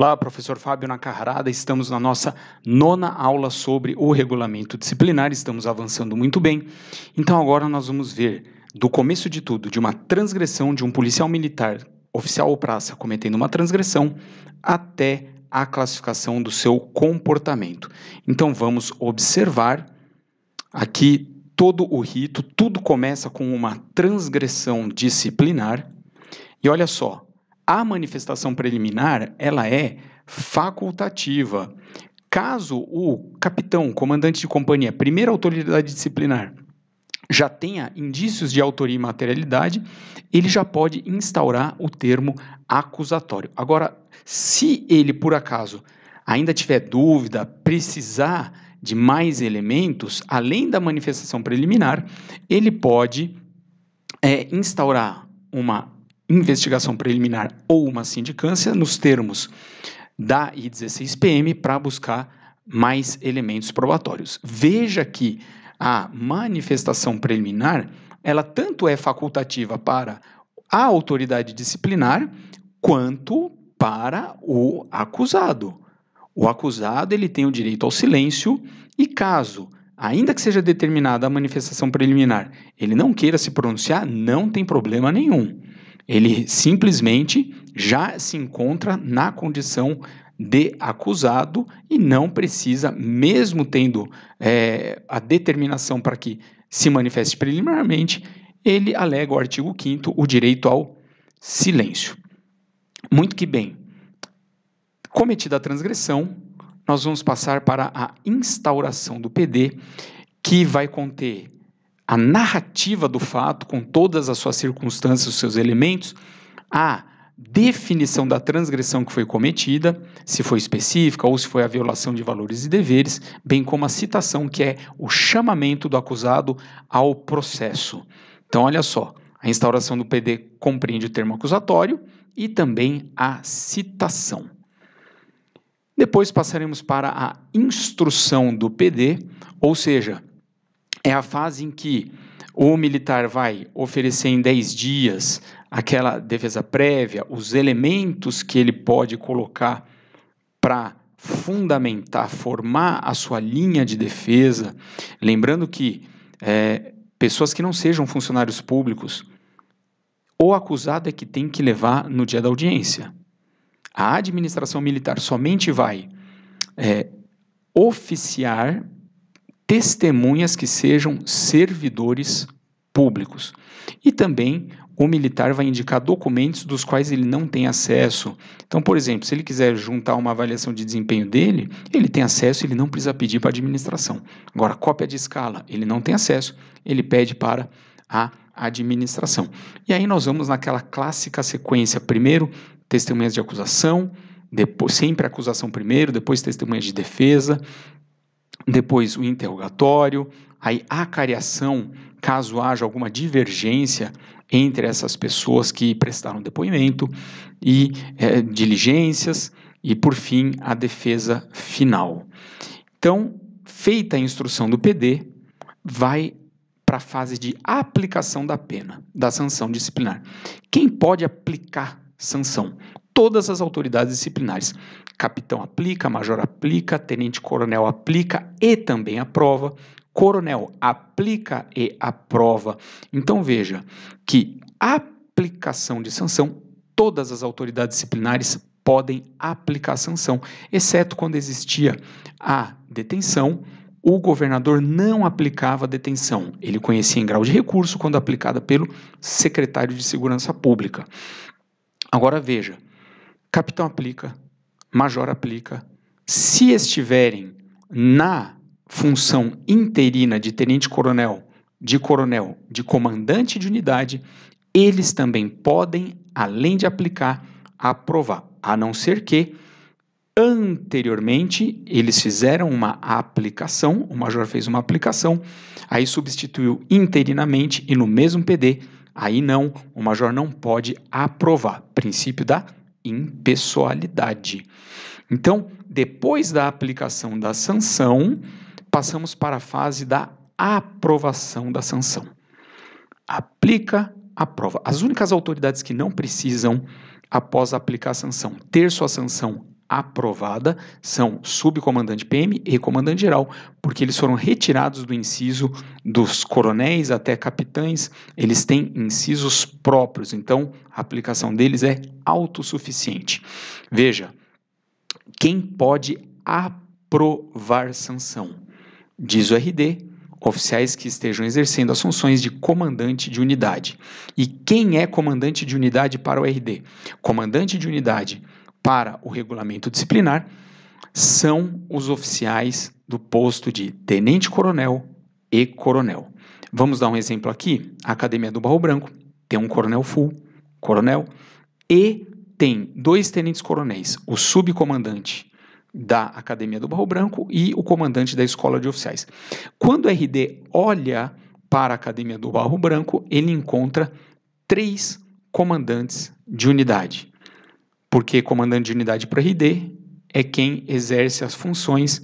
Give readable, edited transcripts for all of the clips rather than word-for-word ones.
Olá, professor Fábio Nacarrada, estamos na nossa 9ª aula sobre o regulamento disciplinar, estamos avançando muito bem. Então agora nós vamos ver, do começo de tudo, de uma transgressão de um policial militar, oficial ou praça, cometendo uma transgressão, até a classificação do seu comportamento. Então vamos observar aqui todo o rito, tudo começa com uma transgressão disciplinar, e olha só, a manifestação preliminar, ela é facultativa. Caso o capitão, comandante de companhia, primeira autoridade disciplinar, já tenha indícios de autoria e materialidade, ele já pode instaurar o termo acusatório. Agora, se ele, por acaso, ainda tiver dúvida, precisar de mais elementos, além da manifestação preliminar, ele pode instaurar uma investigação preliminar ou uma sindicância nos termos da I16PM para buscar mais elementos probatórios. Veja que a manifestação preliminar, ela tanto é facultativa para a autoridade disciplinar quanto para o acusado. O acusado, ele tem o direito ao silêncio e caso, ainda que seja determinada a manifestação preliminar, ele não queira se pronunciar, não tem problema nenhum. Ele simplesmente já se encontra na condição de acusado e não precisa, mesmo tendo a determinação para que se manifeste preliminarmente, ele alega o artigo 5º, o direito ao silêncio. Muito que bem. Cometida a transgressão, nós vamos passar para a instauração do PD, que vai conter a narrativa do fato, com todas as suas circunstâncias, os seus elementos, a definição da transgressão que foi cometida, se foi específica ou se foi a violação de valores e deveres, bem como a citação, que é o chamamento do acusado ao processo. Então, olha só, a instauração do PD compreende o termo acusatório e também a citação. Depois passaremos para a instrução do PD, ou seja, é a fase em que o militar vai oferecer em 10 dias aquela defesa prévia, os elementos que ele pode colocar para fundamentar, formar a sua linha de defesa. Lembrando que pessoas que não sejam funcionários públicos, o acusado é que tem que levar no dia da audiência. A administração militar somente vai oficiar testemunhas que sejam servidores públicos. E também o militar vai indicar documentos dos quais ele não tem acesso. Então, por exemplo, se ele quiser juntar uma avaliação de desempenho dele, ele tem acesso, ele não precisa pedir para a administração. Agora, cópia de escala, ele não tem acesso, ele pede para a administração. E aí nós vamos naquela clássica sequência, primeiro testemunhas de acusação, depois sempre a acusação primeiro, depois testemunhas de defesa, depois o interrogatório, aí a acariação, caso haja alguma divergência entre essas pessoas que prestaram depoimento, e diligências, e por fim a defesa final. Então, feita a instrução do PD, vai para a fase de aplicação da pena, da sanção disciplinar. Quem pode aplicar sanção? Todas as autoridades disciplinares. Capitão aplica, major aplica, tenente-coronel aplica e também aprova, coronel aplica e aprova. Então veja que a aplicação de sanção, todas as autoridades disciplinares podem aplicar sanção, exceto quando existia a detenção, o governador não aplicava a detenção. Ele conhecia em grau de recurso quando aplicada pelo secretário de Segurança Pública. Agora veja, capitão aplica, major aplica. Se estiverem na função interina de tenente-coronel, de coronel, de comandante de unidade, eles também podem, além de aplicar, aprovar, a não ser que anteriormente eles fizeram uma aplicação, o major fez uma aplicação, aí substituiu interinamente e no mesmo PD, aí não, o major não pode aprovar, princípio da impessoalidade. Então, depois da aplicação da sanção, passamos para a fase da aprovação da sanção. Aplica, aprova. As únicas autoridades que não precisam, após aplicar a sanção, ter sua sanção aprovada são subcomandante PM e comandante geral, porque eles foram retirados do inciso dos coronéis até capitães, eles têm incisos próprios, então a aplicação deles é autossuficiente. Veja, quem pode aprovar sanção? Diz o RD, oficiais que estejam exercendo as funções de comandante de unidade. E quem é comandante de unidade para o RD? Comandante de unidade para o regulamento disciplinar são os oficiais do posto de tenente-coronel e coronel. Vamos dar um exemplo aqui. A Academia do Barro Branco tem um coronel full, coronel, e tem 2 tenentes-coronéis, o subcomandante da Academia do Barro Branco e o comandante da Escola de Oficiais. Quando o RD olha para a Academia do Barro Branco, ele encontra 3 comandantes de unidade, porque comandante de unidade para RD é quem exerce as funções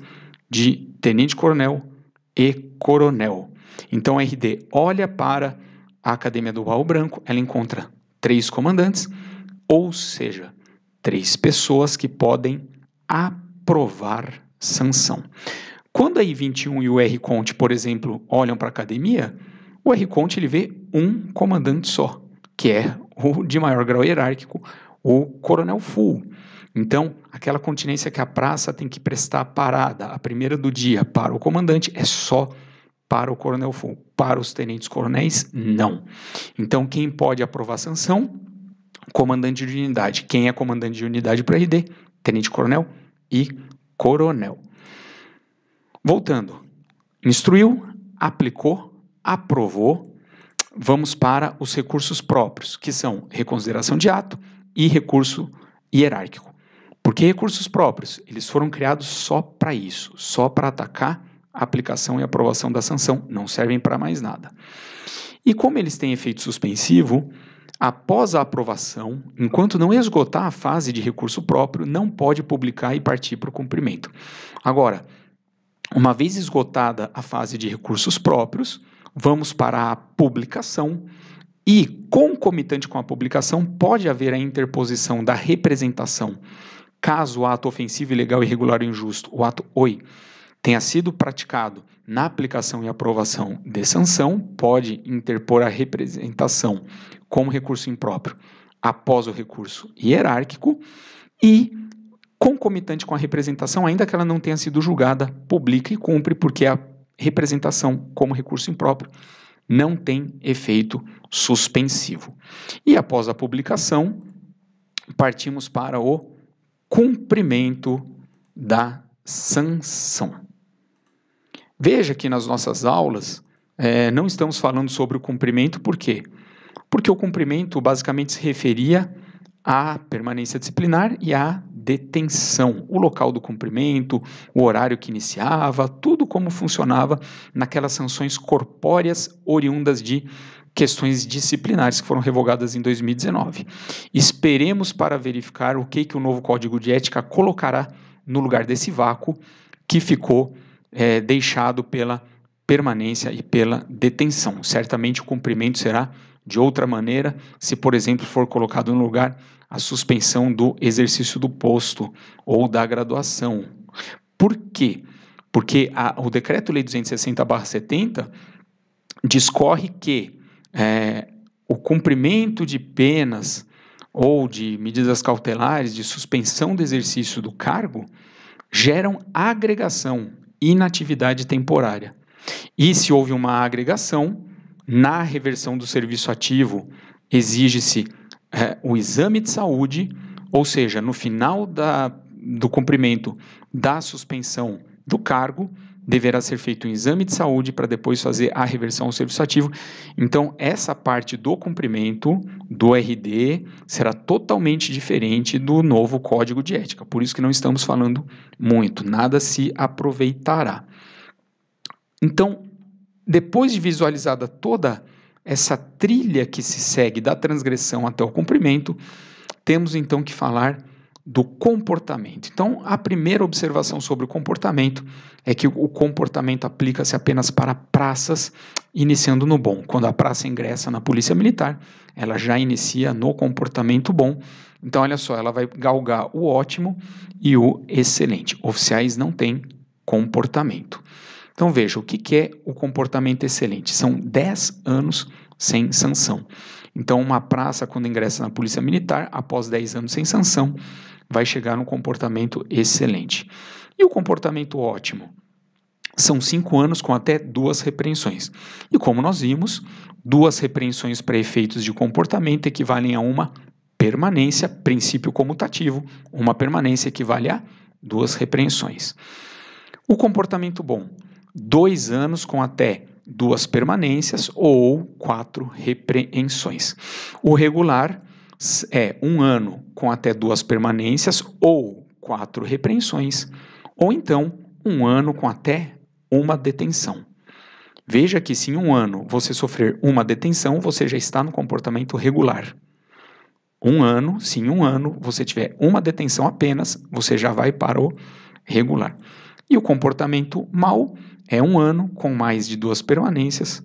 de tenente-coronel e coronel. Então, a RD olha para a Academia do Barro Branco, ela encontra 3 comandantes, ou seja, 3 pessoas que podem aprovar sanção. Quando a I-21 e o R-Conte, por exemplo, olham para a academia, o R-Conte ele vê um comandante só, que é o de maior grau hierárquico, o coronel full. Então, aquela continência que a praça tem que prestar parada, a primeira do dia, para o comandante, é só para o coronel full. Para os tenentes-coronéis, não. Então, quem pode aprovar sanção? Comandante de unidade. Quem é comandante de unidade para RD? Tenente-coronel e coronel. Voltando. Instruiu, aplicou, aprovou. Vamos para os recursos próprios, que são reconsideração de ato e recurso hierárquico. Por que recursos próprios? Eles foram criados só para isso, só para atacar a aplicação e aprovação da sanção, não servem para mais nada. E como eles têm efeito suspensivo, após a aprovação, enquanto não esgotar a fase de recurso próprio, não pode publicar e partir para o cumprimento. Agora, uma vez esgotada a fase de recursos próprios, vamos para a publicação e, concomitante com a publicação, pode haver a interposição da representação, caso o ato ofensivo, ilegal, irregular ou injusto, o ato OI, tenha sido praticado na aplicação e aprovação de sanção, pode interpor a representação como recurso impróprio após o recurso hierárquico e, concomitante com a representação, ainda que ela não tenha sido julgada, publica e cumpre, porque a representação como recurso impróprio não tem efeito suspensivo. E após a publicação, partimos para o cumprimento da sanção. Veja que nas nossas aulas não estamos falando sobre o cumprimento, por quê? Porque o cumprimento basicamente se referia à permanência disciplinar e à detenção, o local do cumprimento, o horário que iniciava, tudo como funcionava naquelas sanções corpóreas oriundas de questões disciplinares que foram revogadas em 2019. Esperemos para verificar o que o novo Código de Ética colocará no lugar desse vácuo que ficou deixado pela permanência e pela detenção. Certamente o cumprimento será de outra maneira, se, por exemplo, for colocado no lugar a suspensão do exercício do posto ou da graduação. Por quê? Porque o Decreto-Lei 260/70 discorre que o cumprimento de penas ou de medidas cautelares de suspensão do exercício do cargo geram agregação, inatividade temporária. E se houve uma agregação, na reversão do serviço ativo, exige-se o exame de saúde, ou seja, no final do cumprimento da suspensão do cargo, deverá ser feito um exame de saúde para depois fazer a reversão ao serviço ativo. Então, essa parte do cumprimento do RD será totalmente diferente do novo Código de Ética. Por isso que não estamos falando muito, nada se aproveitará. Então, depois de visualizada toda essa trilha que se segue da transgressão até o cumprimento, temos então que falar do comportamento. Então, a primeira observação sobre o comportamento é que o comportamento aplica-se apenas para praças, iniciando no bom. Quando a praça ingressa na Polícia Militar, ela já inicia no comportamento bom. Então, olha só, ela vai galgar o ótimo e o excelente. Oficiais não têm comportamento. Então, veja, o que é o comportamento excelente? São 10 anos sem sanção. Então, uma praça, quando ingressa na Polícia Militar, após 10 anos sem sanção, vai chegar no comportamento excelente. E o comportamento ótimo? São 5 anos com até 2 repreensões. E como nós vimos, 2 repreensões para efeitos de comportamento equivalem a uma permanência, princípio comutativo, uma permanência equivale a 2 repreensões. O comportamento bom, 2 anos com até 2 permanências ou 4 repreensões. O regular é 1 ano com até 2 permanências ou 4 repreensões, ou então 1 ano com até 1 detenção. Veja que se em 1 ano você sofrer 1 detenção, você já está no comportamento regular. 1 ano, se em 1 ano você tiver 1 detenção apenas, você já vai para o regular. E o comportamento mau é 1 ano com mais de 2 permanências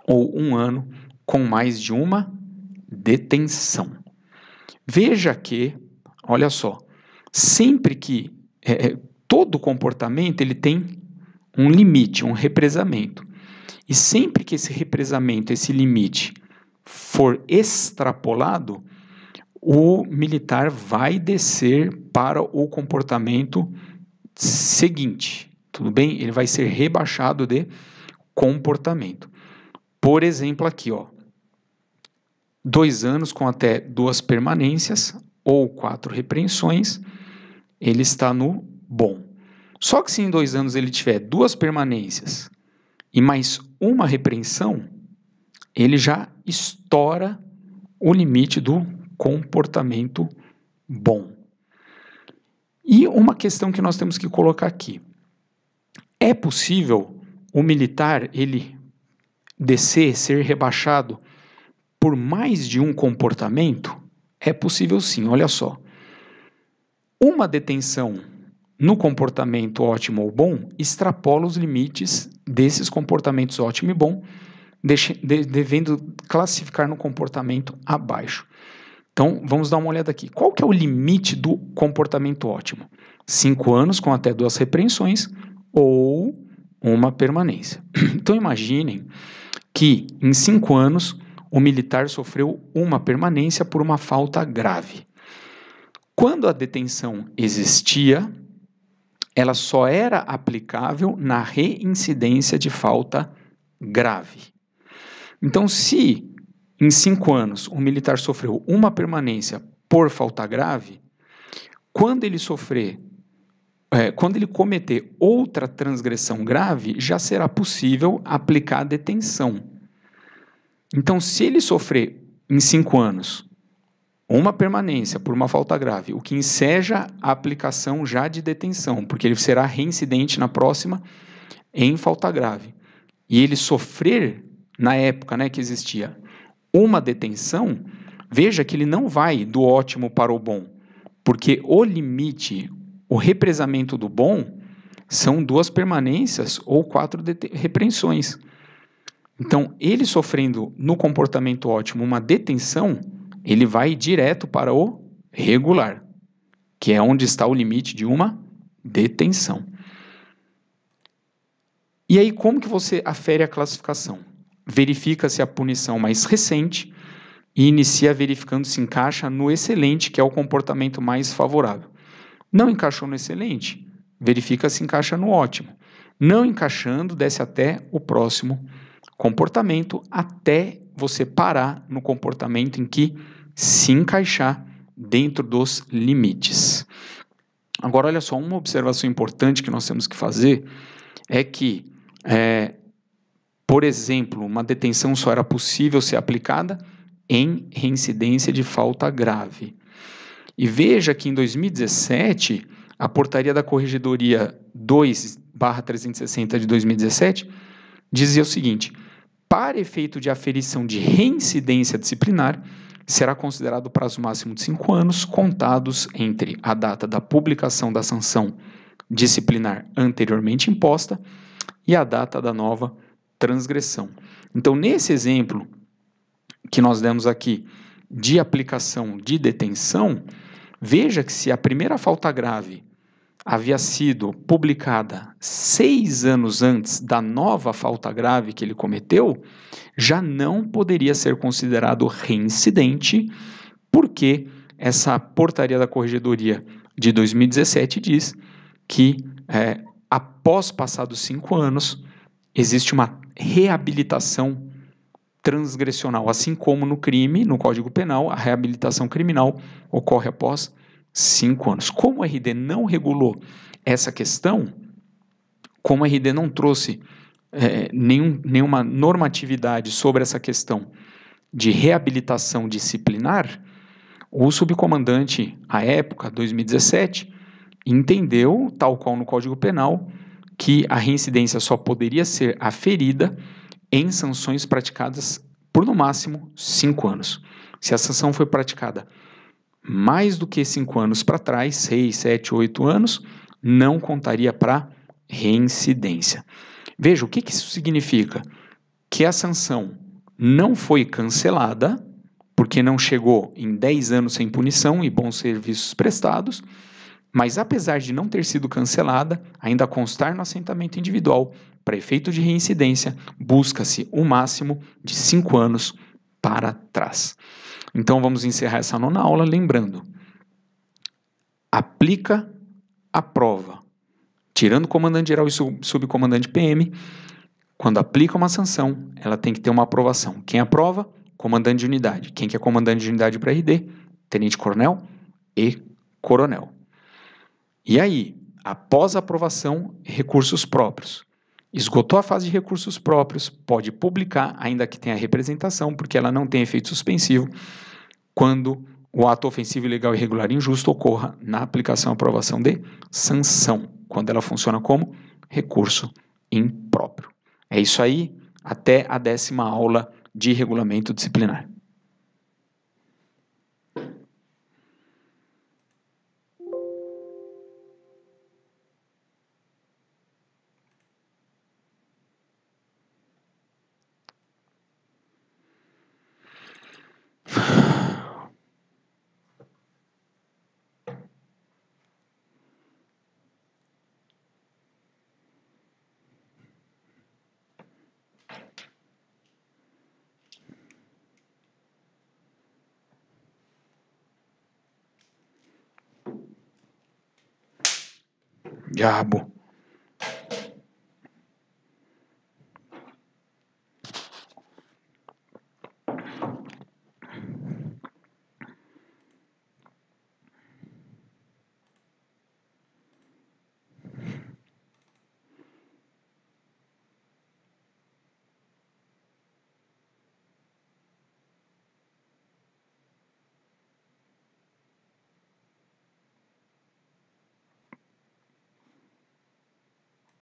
ou 1 ano com mais de 1 detenção. Veja que, olha só, sempre que todo comportamento ele tem um limite, um represamento. E sempre que esse represamento, esse limite for extrapolado, o militar vai descer para o comportamento seguinte, tudo bem? Ele vai ser rebaixado de comportamento. Por exemplo, aqui, 2 anos com até 2 permanências ou 4 repreensões, ele está no bom. Só que se em 2 anos ele tiver 2 permanências e mais 1 repreensão, ele já estoura o limite do comportamento bom. E uma questão que nós temos que colocar aqui. É possível o militar ele descer, ser rebaixado por mais de um comportamento? É possível sim, olha só. Uma detenção no comportamento ótimo ou bom extrapola os limites desses comportamentos ótimo e bom, devendo classificar no comportamento abaixo. Então, vamos dar uma olhada aqui. Qual que é o limite do comportamento ótimo? 5 anos com até 2 repreensões ou 1 permanência. Então, imaginem que em 5 anos o militar sofreu 1 permanência por uma falta grave. Quando a detenção existia, ela só era aplicável na reincidência de falta grave. Então, se em 5 anos o militar sofreu 1 permanência por falta grave, quando ele cometer outra transgressão grave, já será possível aplicar a detenção. Então, se ele sofrer em 5 anos 1 permanência por uma falta grave, o que enseja a aplicação já de detenção, porque ele será reincidente na próxima em falta grave. E ele sofrer, na época que existia, 1 detenção, veja que ele não vai do ótimo para o bom, porque o limite, o represamento do bom, são 2 permanências ou 4 repreensões. Então, ele sofrendo no comportamento ótimo 1 detenção, ele vai direto para o regular, que é onde está o limite de 1 detenção. E aí, como que você afere a classificação? Verifica se a punição mais recente e inicia verificando se encaixa no excelente, que é o comportamento mais favorável. Não encaixou no excelente? Verifica se encaixa no ótimo. Não encaixando, desce até o próximo comportamento, até você parar no comportamento em que se encaixar dentro dos limites. Agora, olha só, uma observação importante que nós temos que fazer é que, por exemplo, uma detenção só era possível ser aplicada em reincidência de falta grave. E veja que em 2017, a portaria da Corregedoria 2/360 de 2017 dizia o seguinte: para efeito de aferição de reincidência disciplinar, será considerado o prazo máximo de 5 anos, contados entre a data da publicação da sanção disciplinar anteriormente imposta e a data da nova transgressão. Então, nesse exemplo que nós demos aqui de aplicação de detenção, veja que se a primeira falta grave havia sido publicada 6 anos antes da nova falta grave que ele cometeu, já não poderia ser considerado reincidente, porque essa portaria da Corregedoria de 2017 diz que, após passados 5 anos, existe uma reabilitação transgressional, assim como no crime, no Código Penal, a reabilitação criminal ocorre após 5 anos. Como o RD não regulou essa questão, como o RD não trouxe nenhuma normatividade sobre essa questão de reabilitação disciplinar, o subcomandante, à época, 2017, entendeu, tal qual no Código Penal, que a reincidência só poderia ser aferida em sanções praticadas por, no máximo, 5 anos. Se a sanção foi praticada mais do que 5 anos para trás, 6, 7, 8 anos, não contaria para reincidência. Veja, o que isso significa? Que a sanção não foi cancelada, porque não chegou em 10 anos sem punição e bons serviços prestados, mas apesar de não ter sido cancelada, ainda constar no assentamento individual, para efeito de reincidência, busca-se o máximo de 5 anos para trás. Então, vamos encerrar essa 9ª aula lembrando: aplica a prova, tirando o comandante-geral e subcomandante PM, quando aplica uma sanção, ela tem que ter uma aprovação. Quem aprova? Comandante de unidade. Quem que é comandante de unidade para RD? Tenente-coronel e coronel. E aí, após a aprovação, recursos próprios. Esgotou a fase de recursos próprios, pode publicar, ainda que tenha representação, porque ela não tem efeito suspensivo, quando o ato ofensivo, ilegal, irregular e injusto ocorra na aplicação e aprovação de sanção, quando ela funciona como recurso impróprio. É isso aí, até a 10ª aula de regulamento disciplinar. Diabo.